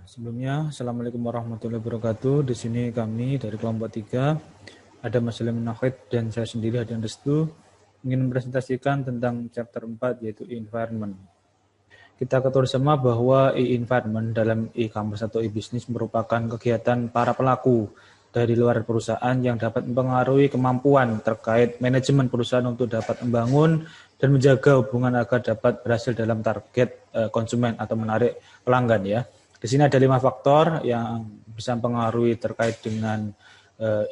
Sebelumnya, Assalamualaikum warahmatullahi wabarakatuh. Di sini kami dari kelompok 3, ada Mas Salim Nahid dan saya sendiri Hadian Restu, ingin mempresentasikan tentang chapter 4 yaitu environment. Kita ketahui bersama bahwa e-environment dalam e-commerce atau e-business merupakan kegiatan para pelaku dari luar perusahaan yang dapat mempengaruhi kemampuan terkait manajemen perusahaan untuk dapat membangun dan menjaga hubungan agar dapat berhasil dalam target konsumen atau menarik pelanggan ya. Di sini ada 5 faktor yang bisa mempengaruhi terkait dengan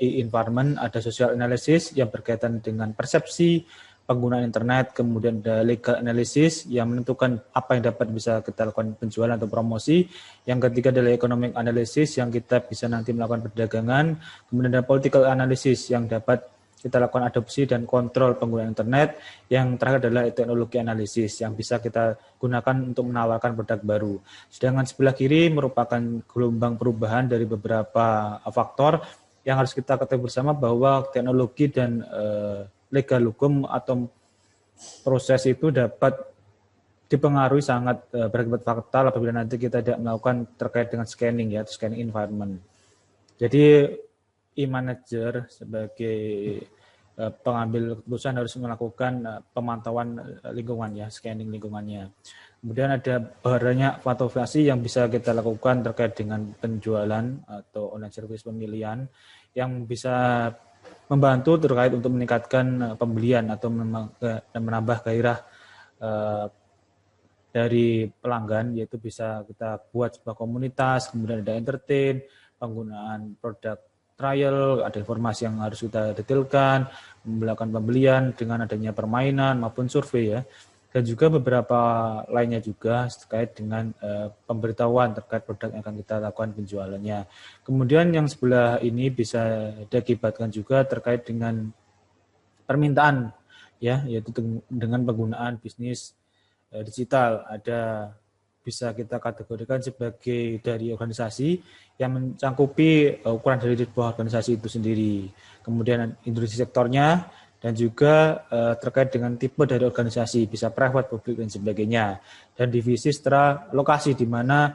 e-environment. Ada social analysis yang berkaitan dengan persepsi penggunaan internet, kemudian ada legal analysis yang menentukan apa yang dapat bisa kita lakukan penjualan atau promosi. Yang ketiga adalah economic analysis yang kita bisa nanti melakukan perdagangan. Kemudian ada political analysis yang dapat kita lakukan adopsi dan kontrol penggunaan internet. Yang terakhir adalah teknologi analisis yang bisa kita gunakan untuk menawarkan produk baru. Sedangkan sebelah kiri merupakan gelombang perubahan dari beberapa faktor yang harus kita ketahui bersama bahwa teknologi dan legal hukum atau proses itu dapat dipengaruhi sangat berakibat fatal apabila nanti kita tidak melakukan terkait dengan scanning ya, scanning environment. Jadi e-manager sebagai pengambil keputusan harus melakukan pemantauan lingkungan ya, scanning lingkungannya. Kemudian ada banyak motivasi yang bisa kita lakukan terkait dengan penjualan atau online service pemilihan yang bisa membantu terkait untuk meningkatkan pembelian atau menambah gairah dari pelanggan, yaitu bisa kita buat sebuah komunitas, kemudian ada entertain, penggunaan produk trial, ada informasi yang harus kita detailkan, melakukan pembelian dengan adanya permainan maupun survei ya. Dan juga beberapa lainnya juga terkait dengan pemberitahuan terkait produk yang akan kita lakukan penjualannya. Kemudian yang sebelah ini bisa diakibatkan juga terkait dengan permintaan ya, yaitu dengan penggunaan bisnis digital. Ada bisa kita kategorikan sebagai dari organisasi yang mencangkupi ukuran dari sebuah organisasi itu sendiri. Kemudian industri sektornya dan juga terkait dengan tipe dari organisasi, bisa private, publik, dan sebagainya. Dan divisi setelah lokasi di mana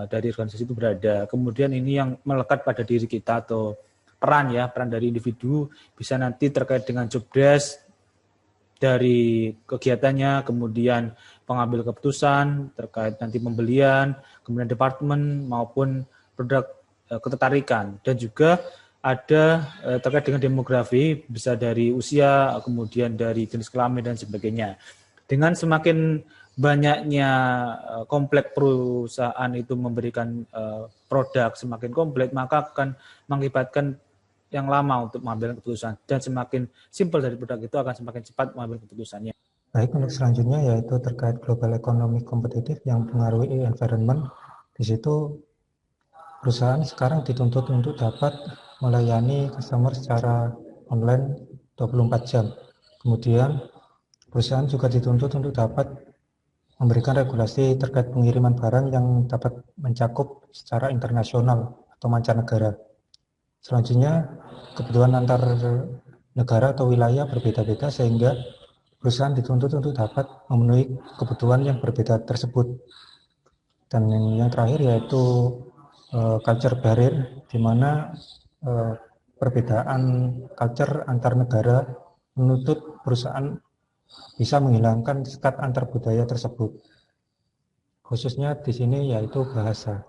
dari organisasi itu berada. Kemudian ini yang melekat pada diri kita atau peran dari individu, bisa nanti terkait dengan job desk, dari kegiatannya, kemudian pengambil keputusan terkait nanti pembelian, kemudian departemen maupun produk ketertarikan, dan juga ada terkait dengan demografi, bisa dari usia, kemudian dari jenis kelamin dan sebagainya. Dengan semakin banyaknya kompleks perusahaan itu memberikan produk semakin kompleks, maka akan mengakibatkan yang lama untuk mengambil keputusan, dan semakin simpel dari produk itu akan semakin cepat mengambil keputusannya. Baik, untuk selanjutnya yaitu terkait global economic kompetitif yang mempengaruhi environment. Di situ perusahaan sekarang dituntut untuk dapat melayani customer secara online 24 jam. Kemudian perusahaan juga dituntut untuk dapat memberikan regulasi terkait pengiriman barang yang dapat mencakup secara internasional atau mancanegara. Selanjutnya, kebutuhan antar negara atau wilayah berbeda-beda sehingga perusahaan dituntut untuk dapat memenuhi kebutuhan yang berbeda tersebut. Dan yang terakhir yaitu culture barrier, di mana perbedaan culture antar negara menuntut perusahaan bisa menghilangkan sekat antar budaya tersebut. Khususnya di sini yaitu bahasa.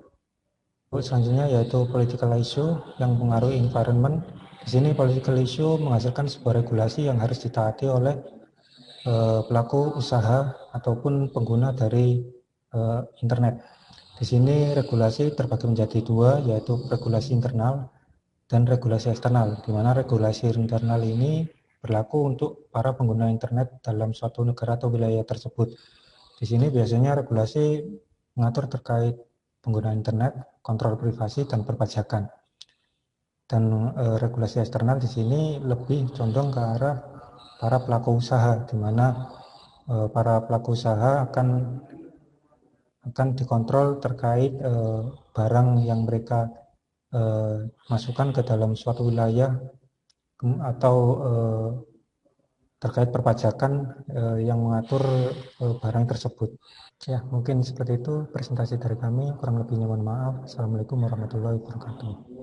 Selanjutnya yaitu political issue yang mempengaruhi environment. Di sini political issue menghasilkan sebuah regulasi yang harus ditaati oleh pelaku usaha ataupun pengguna dari internet. Di sini regulasi terbagi menjadi dua, yaitu regulasi internal dan regulasi eksternal, di mana regulasi internal ini berlaku untuk para pengguna internet dalam suatu negara atau wilayah tersebut. Di sini biasanya regulasi mengatur terkait pengguna internet, kontrol privasi, dan perpajakan. Dan regulasi eksternal di sini lebih condong ke arah para pelaku usaha, di mana para pelaku usaha akan dikontrol terkait barang yang mereka masukkan ke dalam suatu wilayah atau terkait perpajakan yang mengatur barang tersebut. Ya, mungkin seperti itu presentasi dari kami. Kurang lebihnya mohon maaf. Assalamualaikum warahmatullahi wabarakatuh.